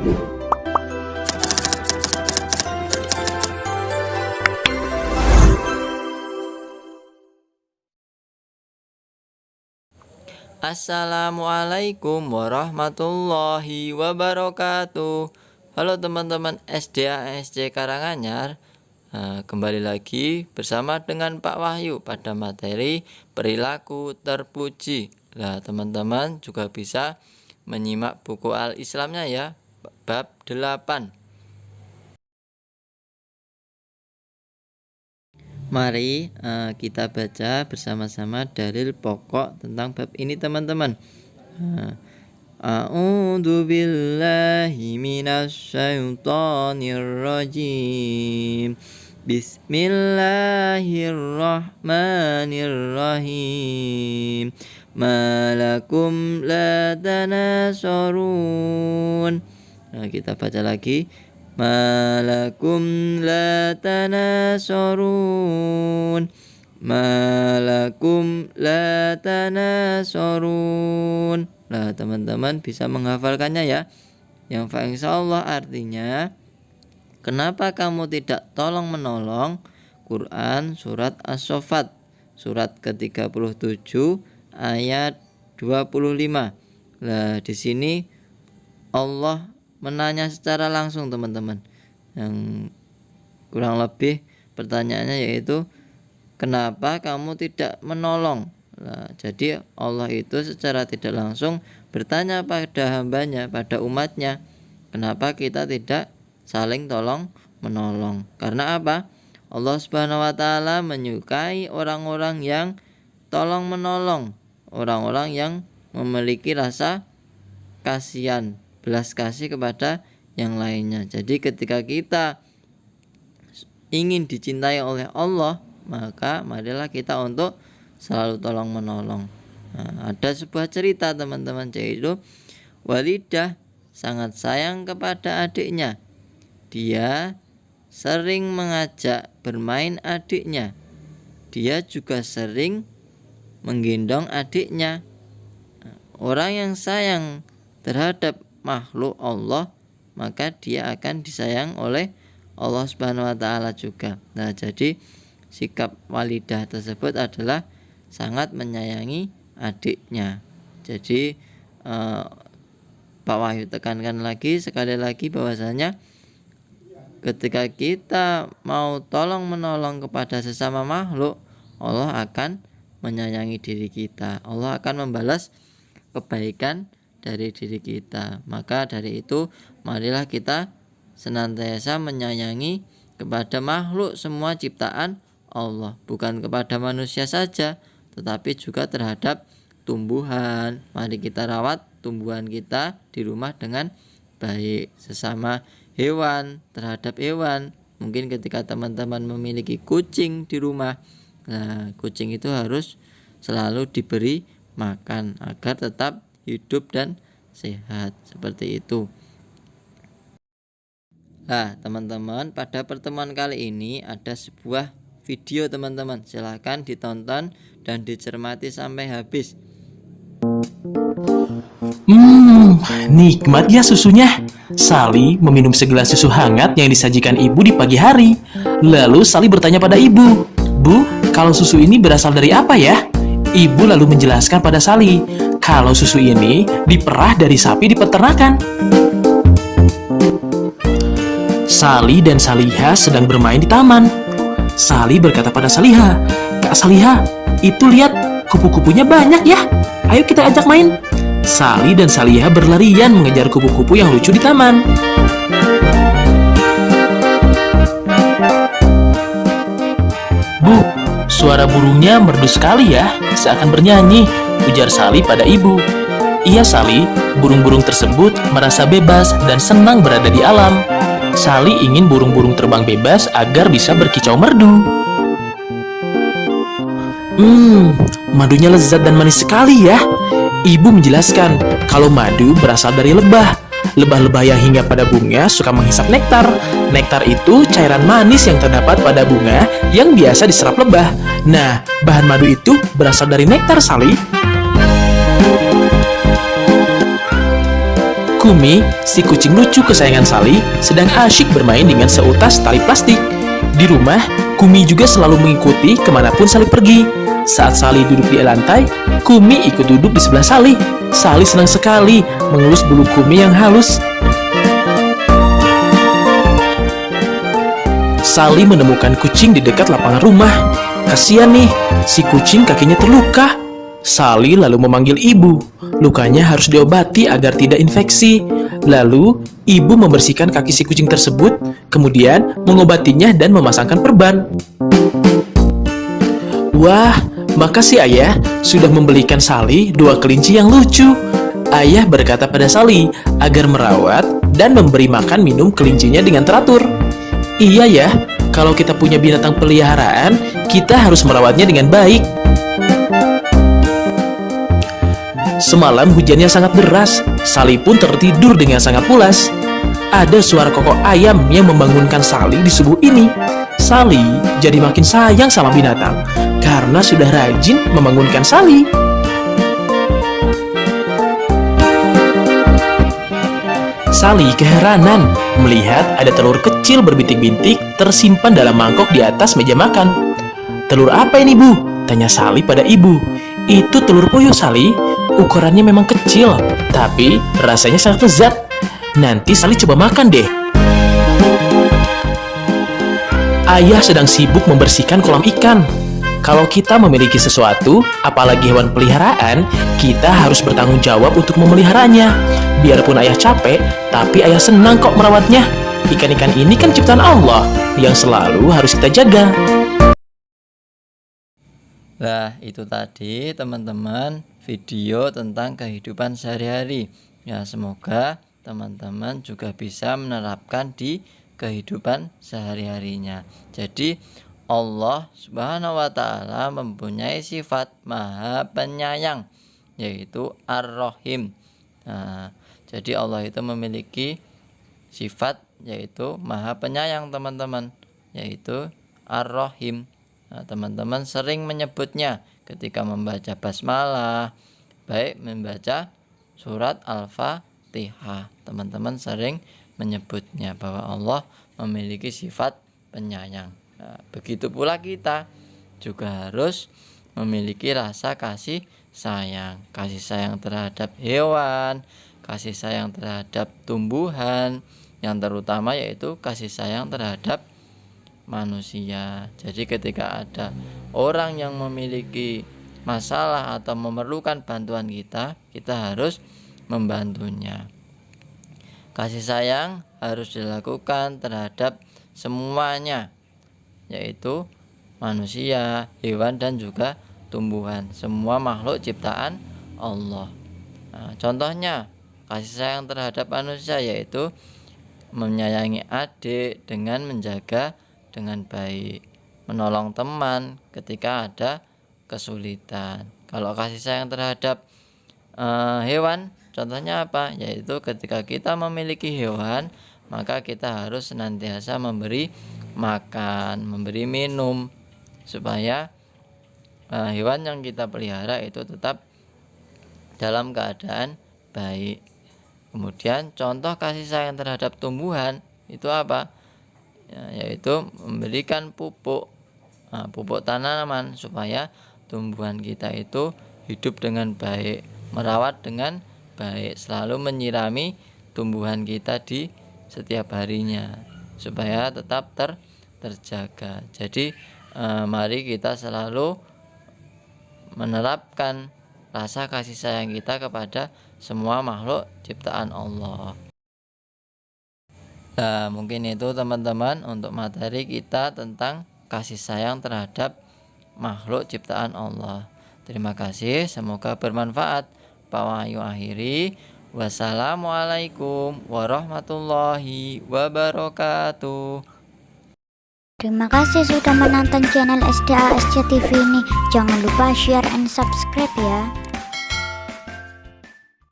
Assalamualaikum warahmatullahi wabarakatuh. Halo teman-teman SD ASC Karanganyar. Kembali lagi bersama dengan Pak Wahyu pada materi perilaku terpuji. Nah, teman-teman juga bisa menyimak buku Al-Islamnya ya, bab 8. Mari kita baca bersama-sama dalil pokok tentang bab ini, teman-teman. A'udzu billahi minasyaitonir rajim. Bismillahirrahmanirrahim. Malakum la tanasarun. Nah, kita baca lagi. Malakum la tanasarun. Malakum la tanasarun. Nah, teman-teman bisa menghafalkannya ya. Yang insyaallah artinya, kenapa kamu tidak tolong menolong? Quran surat As-Saffat surat ke-37 ayat 25. Nah, di sini Allah menanya secara langsung, teman-teman. Yang kurang lebih pertanyaannya yaitu, kenapa kamu tidak menolong? Nah, jadi Allah itu secara tidak langsung bertanya pada hambanya, pada umatnya, kenapa kita tidak saling tolong menolong? Karena apa? Allah Subhanahu wa taala menyukai orang-orang yang tolong menolong, orang-orang yang memiliki rasa kasihan, belas kasih kepada yang lainnya. Jadi ketika kita ingin dicintai oleh Allah, maka marilah kita untuk selalu tolong menolong. Nah, ada sebuah cerita, teman-teman, yaitu Walidah sangat sayang kepada adiknya. Dia sering mengajak bermain adiknya. Dia juga sering menggendong adiknya. Orang yang sayang terhadap makhluk Allah, maka dia akan disayang oleh Allah Subhanahu wa taala juga. Nah, jadi sikap Walidah tersebut adalah sangat menyayangi adiknya. Jadi Pak Wahyu tekankan sekali lagi bahwasanya ketika kita mau tolong menolong kepada sesama makhluk, Allah akan menyayangi diri kita. Allah akan membalas kebaikan dari diri kita. Maka dari itu, marilah kita senantiasa menyayangi kepada makhluk semua ciptaan Allah, bukan kepada manusia saja, tetapi juga terhadap tumbuhan. Mari kita rawat tumbuhan kita di rumah dengan baik. Sesama hewan, terhadap hewan, mungkin ketika teman-teman memiliki kucing di rumah, nah, kucing itu harus selalu diberi makan agar tetap hidup dan sehat, seperti itu. Nah, teman-teman, pada pertemuan kali ini ada sebuah video, teman-teman. Silahkan ditonton dan dicermati sampai habis. Nikmat ya susunya. Sally meminum segelas susu hangat yang disajikan ibu di pagi hari. Lalu Sally bertanya pada ibu, "Bu, kalau susu ini berasal dari apa ya?" Ibu lalu menjelaskan pada Sally, kalau susu ini diperah dari sapi di peternakan. Sally dan Saliha sedang bermain di taman. Sally berkata pada Saliha, "Kak Saliha, itu lihat kupu-kupunya banyak ya. Ayo kita ajak main." Sally dan Saliha berlarian mengejar kupu-kupu yang lucu di taman. "Bu, suara burungnya merdu sekali ya, seakan bernyanyi," ujar Sally pada ibu. "Iya Sally, burung-burung tersebut merasa bebas dan senang berada di alam." Sally ingin burung-burung terbang bebas agar bisa berkicau merdu. Madunya lezat dan manis sekali ya. Ibu menjelaskan kalau madu berasal dari lebah. Lebah-lebah yang hinggap pada bunga suka menghisap nektar. Nektar itu cairan manis yang terdapat pada bunga yang biasa diserap lebah. Nah, bahan madu itu berasal dari nektar, Sally. Kumi, si kucing lucu kesayangan Sally, sedang asyik bermain dengan seutas tali plastik. Di rumah, Kumi juga selalu mengikuti kemanapun Sally pergi. Saat Sally duduk di lantai, Kumi ikut duduk di sebelah Sally. Sally senang sekali mengelus bulu Kumi yang halus. Sally menemukan kucing di dekat lapangan rumah. Kasian nih, si kucing kakinya terluka. Sally lalu memanggil ibu. Lukanya harus diobati agar tidak infeksi. Lalu, ibu membersihkan kaki si kucing tersebut, kemudian mengobatinya dan memasangkan perban. Wah, makasih ayah sudah membelikan Sally 2 kelinci yang lucu. Ayah berkata pada Sally agar merawat dan memberi makan minum kelincinya dengan teratur. Iya ya, kalau kita punya binatang peliharaan, kita harus merawatnya dengan baik. Semalam hujannya sangat deras, Sally pun tertidur dengan sangat pulas. Ada suara kokok ayam yang membangunkan Sally di subuh ini. Sally jadi makin sayang sama binatang, karena sudah rajin membangunkan Sally. Sally keheranan melihat ada telur kecil berbintik-bintik tersimpan dalam mangkok di atas meja makan. "Telur apa ini, Bu?" tanya Sally pada ibu. "Itu telur puyuh, Sally. Ukurannya memang kecil, tapi rasanya sangat lezat. Nanti Sally coba makan deh." Ayah sedang sibuk membersihkan kolam ikan. Kalau kita memiliki sesuatu, apalagi hewan peliharaan, kita harus bertanggung jawab untuk memeliharanya. Biarpun ayah capek, tapi ayah senang kok merawatnya. Ikan-ikan ini kan ciptaan Allah yang selalu harus kita jaga. Nah, itu tadi teman-teman video tentang kehidupan sehari-hari. Ya, semoga teman-teman juga bisa menerapkan di kehidupan sehari-harinya. Jadi Allah Subhanahu wa Ta'ala mempunyai sifat Maha Penyayang, yaitu Ar-Rahim. Nah, jadi Allah itu memiliki sifat yaitu Maha Penyayang, teman-teman, yaitu Ar-Rahim. Nah, teman-teman sering menyebutnya ketika membaca basmalah, baik membaca surat Al-Fatihah. Teman-teman sering menyebutnya bahwa Allah memiliki sifat penyayang. Nah, begitu pula kita juga harus memiliki rasa kasih sayang terhadap hewan, kasih sayang terhadap tumbuhan, yang terutama yaitu kasih sayang terhadap manusia. Jadi ketika ada orang yang memiliki masalah atau memerlukan bantuan kita harus membantunya. Kasih sayang harus dilakukan terhadap semuanya, yaitu manusia, hewan, dan juga tumbuhan, semua makhluk ciptaan Allah. Nah, contohnya kasih sayang terhadap manusia yaitu menyayangi adik dengan menjaga dengan baik, menolong teman ketika ada kesulitan. Kalau kasih sayang terhadap hewan, contohnya apa? Yaitu ketika kita memiliki hewan, maka kita harus senantiasa memberi makan, memberi minum, supaya hewan yang kita pelihara itu tetap dalam keadaan baik. Kemudian contoh kasih sayang terhadap tumbuhan itu apa? Yaitu memberikan pupuk tanaman supaya tumbuhan kita itu hidup dengan baik, merawat dengan baik, selalu menyirami tumbuhan kita di setiap harinya supaya tetap terjaga. Jadi mari kita selalu menerapkan rasa kasih sayang kita kepada semua makhluk ciptaan Allah. Nah, mungkin itu teman-teman untuk materi kita tentang kasih sayang terhadap makhluk ciptaan Allah. Terima kasih, semoga bermanfaat. Pak Wahyu akhiri. Wassalamualaikum warahmatullahi wabarakatuh. Terima kasih sudah menonton channel SDA SC TV ini. Jangan lupa share and subscribe ya.